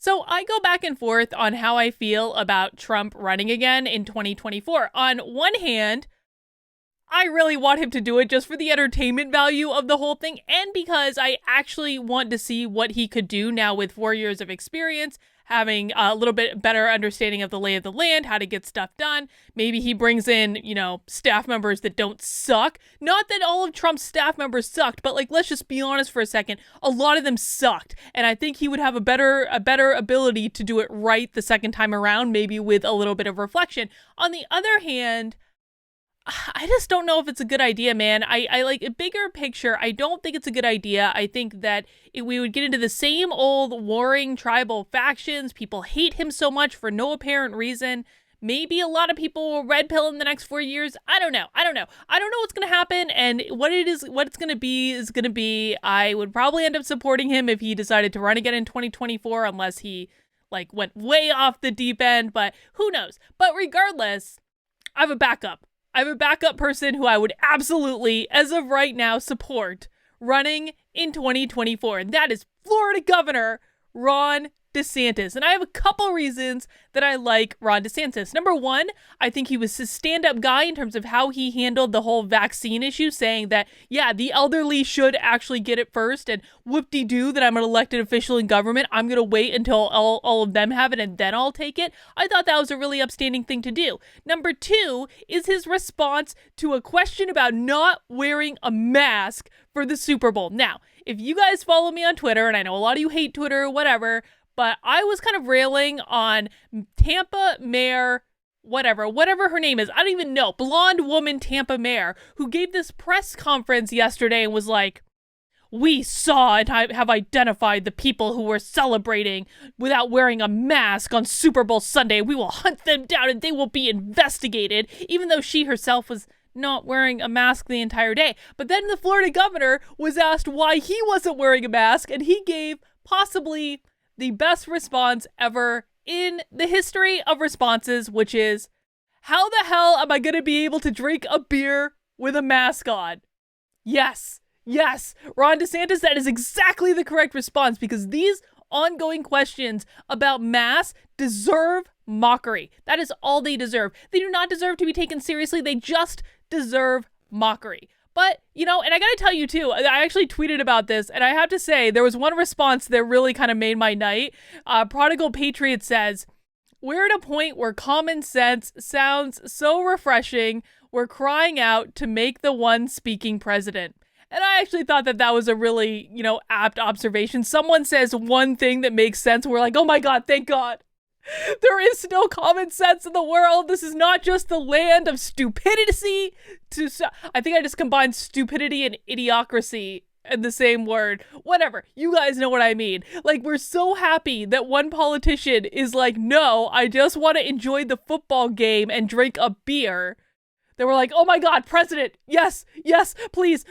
So I go back and forth on how I feel about Trump running again in 2024. On one hand, I really want him to do it just for the entertainment value of the whole thing, and because I actually want to see what he could do now with 4 years of experience, having a little bit better understanding of the lay of the land, how to get stuff done. Maybe he brings in, staff members that don't suck. Not that all of Trump's staff members sucked, but let's just be honest for a second. A lot of them sucked. And I think he would have a better ability to do it right the second time around, maybe with a little bit of reflection. On the other hand, I just don't know if it's a good idea, man. I like a bigger picture. I don't think it's a good idea. I think that we would get into the same old warring tribal factions. People hate him so much for no apparent reason. Maybe a lot of people will red pill in the next 4 years. I don't know. I don't know what's going to happen, and what it's going to be is going to be. I would probably end up supporting him if he decided to run again in 2024, unless he went way off the deep end, but who knows? But regardless, I have a backup. I have a backup person who I would absolutely, as of right now, support running in 2024. And that is Florida Governor Ron DeSantis. And I have a couple reasons that I like Ron DeSantis. Number one, I think he was a stand-up guy in terms of how he handled the whole vaccine issue, saying that, yeah, the elderly should actually get it first, and whoop-de-doo that I'm an elected official in government. I'm going to wait until all of them have it, and then I'll take it. I thought that was a really upstanding thing to do. Number two is his response to a question about not wearing a mask for the Super Bowl. Now, if you guys follow me on Twitter, and I know a lot of you hate Twitter or whatever, but I was kind of railing on Tampa Mayor, whatever her name is. I don't even know. Blonde woman Tampa Mayor, who gave this press conference yesterday and was like, we saw and have identified the people who were celebrating without wearing a mask on Super Bowl Sunday. We will hunt them down and they will be investigated, even though she herself was not wearing a mask the entire day. But then the Florida governor was asked why he wasn't wearing a mask, and he gave possibly the best response ever in the history of responses, which is, how the hell am I going to be able to drink a beer with a mask on? Yes, Ron DeSantis, that is exactly the correct response, because these ongoing questions about masks deserve mockery. That is all they deserve. They do not deserve to be taken seriously. They just deserve mockery. But, and I gotta tell you too, I actually tweeted about this, and I have to say, there was one response that really kind of made my night. Prodigal Patriot says, we're at a point where common sense sounds so refreshing, we're crying out to make the one speaking president. And I actually thought that was a really, apt observation. Someone says one thing that makes sense, we're like, oh my God, thank God. There is no common sense in the world. This is not just the land of stupidity. I think I just combined stupidity and idiocracy in the same word. Whatever. You guys know what I mean. We're so happy that one politician is like, no, I just want to enjoy the football game and drink a beer. They were like, oh my God, president, yes, please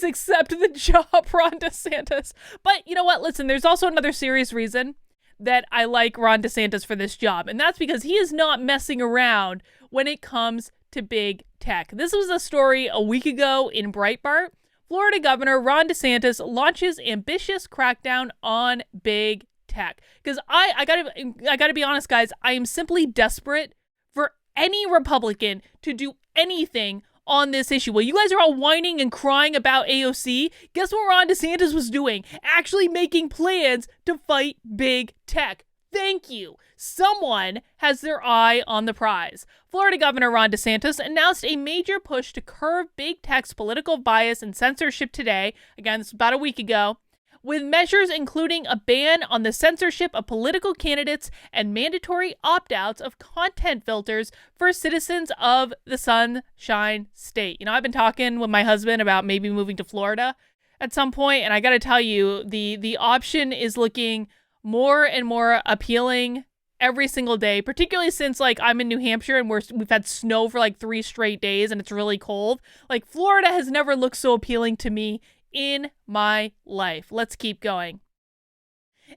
accept the job, Ron DeSantis. But you know what? Listen, there's also another serious reason that I like Ron DeSantis for this job, and that's because he is not messing around when it comes to big tech. This was a story a week ago in Breitbart. Florida Governor Ron DeSantis launches ambitious crackdown on big tech. Because I gotta be honest, guys, I am simply desperate for any Republican to do anything on this issue. Well, you guys are all whining and crying about AOC. Guess what Ron DeSantis was doing? Actually making plans to fight big tech. Thank you. Someone has their eye on the prize. Florida Governor Ron DeSantis announced a major push to curb big tech's political bias and censorship today. Again, this was about a week ago. With measures including a ban on the censorship of political candidates and mandatory opt-outs of content filters for citizens of the Sunshine State. I've been talking with my husband about maybe moving to Florida at some point, and I gotta tell you, the option is looking more and more appealing every single day, particularly since I'm in New Hampshire and we've had snow for 3 straight days and it's really cold. Florida has never looked so appealing to me in my life. Let's keep going.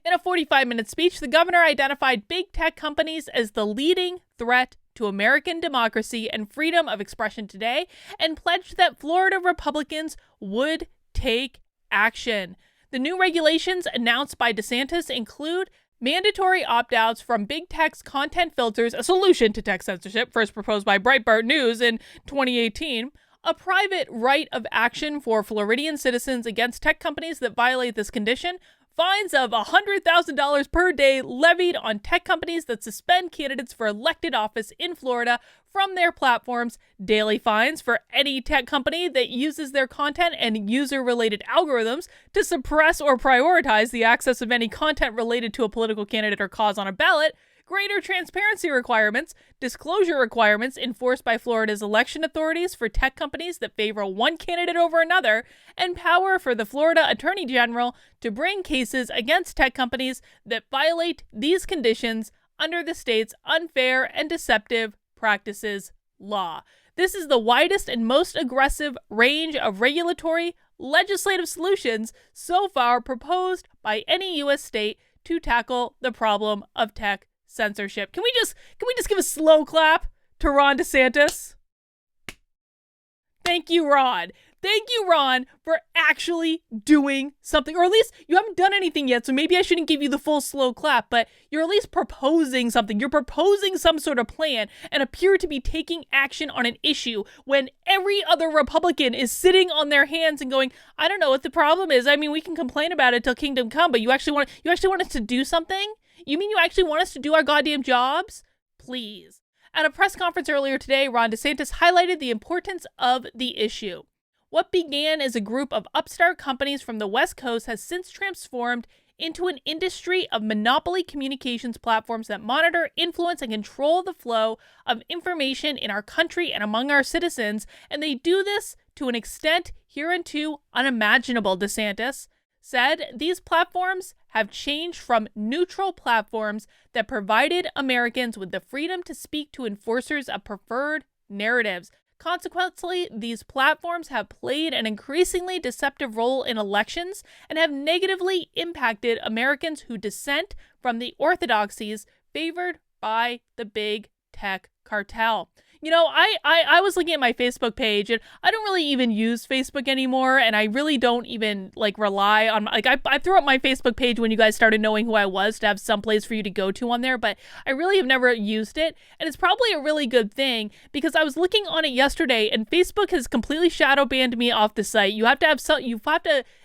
In a 45-minute speech, the governor identified big tech companies as the leading threat to American democracy and freedom of expression today, and pledged that Florida Republicans would take action. The new regulations announced by DeSantis include Mandatory opt-outs from big tech's content filters, a solution to tech censorship, first proposed by Breitbart News in 2018. A private right of action for Floridian citizens against tech companies that violate this condition. Fines of $100,000 per day levied on tech companies that suspend candidates for elected office in Florida from their platforms. Daily fines for any tech company that uses their content and user-related algorithms to suppress or prioritize the access of any content related to a political candidate or cause on a ballot. Greater transparency requirements, disclosure requirements enforced by Florida's election authorities for tech companies that favor one candidate over another, and power for the Florida Attorney General to bring cases against tech companies that violate these conditions under the state's unfair and deceptive practices law. This is the widest and most aggressive range of regulatory legislative solutions so far proposed by any U.S. state to tackle the problem of tech censorship. Can we just give a slow clap to Ron DeSantis? Thank you, Ron. Thank you, Ron, for actually doing something. Or at least you haven't done anything yet, so maybe I shouldn't give you the full slow clap, but you're at least proposing something. You're proposing some sort of plan and appear to be taking action on an issue when every other Republican is sitting on their hands and going, I don't know what the problem is. I mean, we can complain about it till kingdom come, but you actually want us to do something? You mean you actually want us to do our goddamn jobs? Please. At a press conference earlier today, Ron DeSantis highlighted the importance of the issue. What began as a group of upstart companies from the West Coast has since transformed into an industry of monopoly communications platforms that monitor, influence, and control the flow of information in our country and among our citizens, and they do this to an extent hereunto unimaginable, DeSantis said. These platforms have changed from neutral platforms that provided Americans with the freedom to speak to enforcers of preferred narratives. Consequently, these platforms have played an increasingly deceptive role in elections and have negatively impacted Americans who dissent from the orthodoxies favored by the big tech cartel. You know, I was looking at my Facebook page, and I don't really even use Facebook anymore, and I really don't even, rely on, I threw up my Facebook page when you guys started knowing who I was to have some place for you to go to on there, but I really have never used it, and it's probably a really good thing, because I was looking on it yesterday, and Facebook has completely shadow banned me off the site.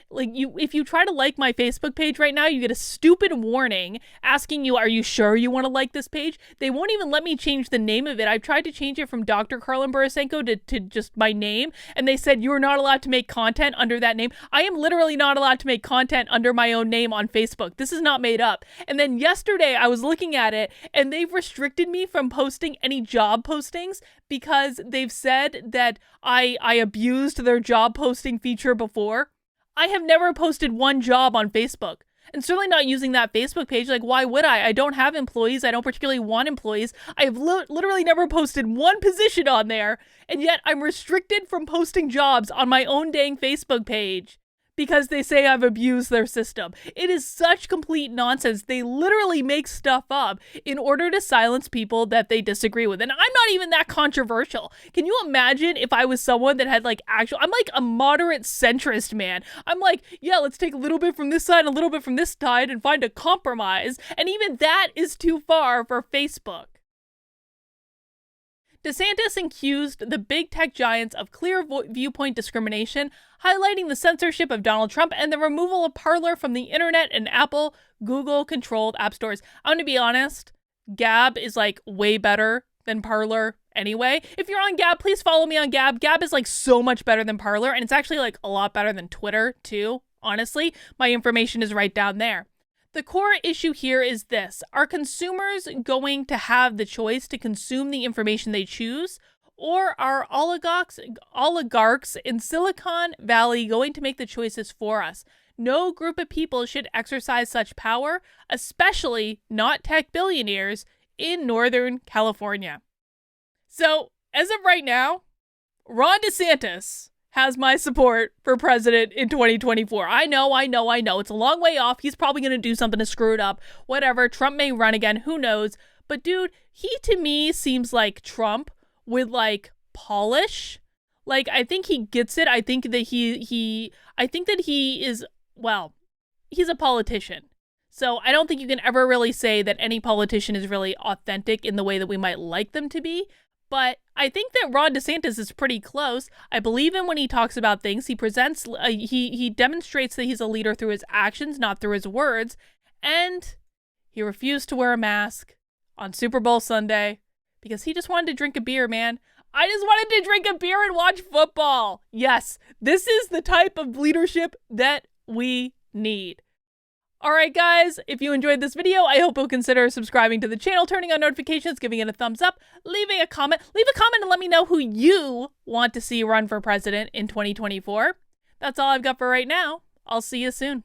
If you try to like my Facebook page right now, you get a stupid warning asking you, are you sure you want to like this page? They won't even let me change the name of it. I've tried to change it from Dr. Carlin Borisenko to just my name, and they said you are not allowed to make content under that name. I am literally not allowed to make content under my own name on Facebook. This is not made up. And then yesterday I was looking at it, and they've restricted me from posting any job postings because they've said that I abused their job posting feature before. I have never posted one job on Facebook, and certainly not using that Facebook page. Why would I? I don't have employees. I don't particularly want employees. I have literally never posted one position on there, and yet I'm restricted from posting jobs on my own dang Facebook page because they say I've abused their system. It is such complete nonsense. They literally make stuff up in order to silence people that they disagree with. And I'm not even that controversial. Can you imagine if I was someone that had I'm like a moderate centrist, man. I'm like, yeah, let's take a little bit from this side, a little bit from this side, and find a compromise. And even that is too far for Facebook. DeSantis accused the big tech giants of clear viewpoint discrimination, highlighting the censorship of Donald Trump and the removal of Parler from the internet and Apple, Google-controlled app stores. I'm going to be honest, Gab is way better than Parler anyway. If you're on Gab, please follow me on Gab. Gab is so much better than Parler, and it's actually a lot better than Twitter too, honestly. My information is right down there. The core issue here is this. Are consumers going to have the choice to consume the information they choose? Or are oligarchs in Silicon Valley going to make the choices for us? No group of people should exercise such power, especially not tech billionaires in Northern California. So, as of right now, Ron DeSantis has my support for president in 2024. I know. It's a long way off. He's probably going to do something to screw it up. Whatever. Trump may run again. Who knows? But dude, he to me seems like Trump with polish. I think he gets it. I think that he is, well, he's a politician. So I don't think you can ever really say that any politician is really authentic in the way that we might like them to be. But I think that Ron DeSantis is pretty close. I believe him when he talks about things. He presents, he demonstrates that he's a leader through his actions, not through his words. And he refused to wear a mask on Super Bowl Sunday because he just wanted to drink a beer, man. I just wanted to drink a beer and watch football. Yes, this is the type of leadership that we need. All right, guys, if you enjoyed this video, I hope you'll consider subscribing to the channel, turning on notifications, giving it a thumbs up, leaving a comment. Leave a comment and let me know who you want to see run for president in 2024. That's all I've got for right now. I'll see you soon.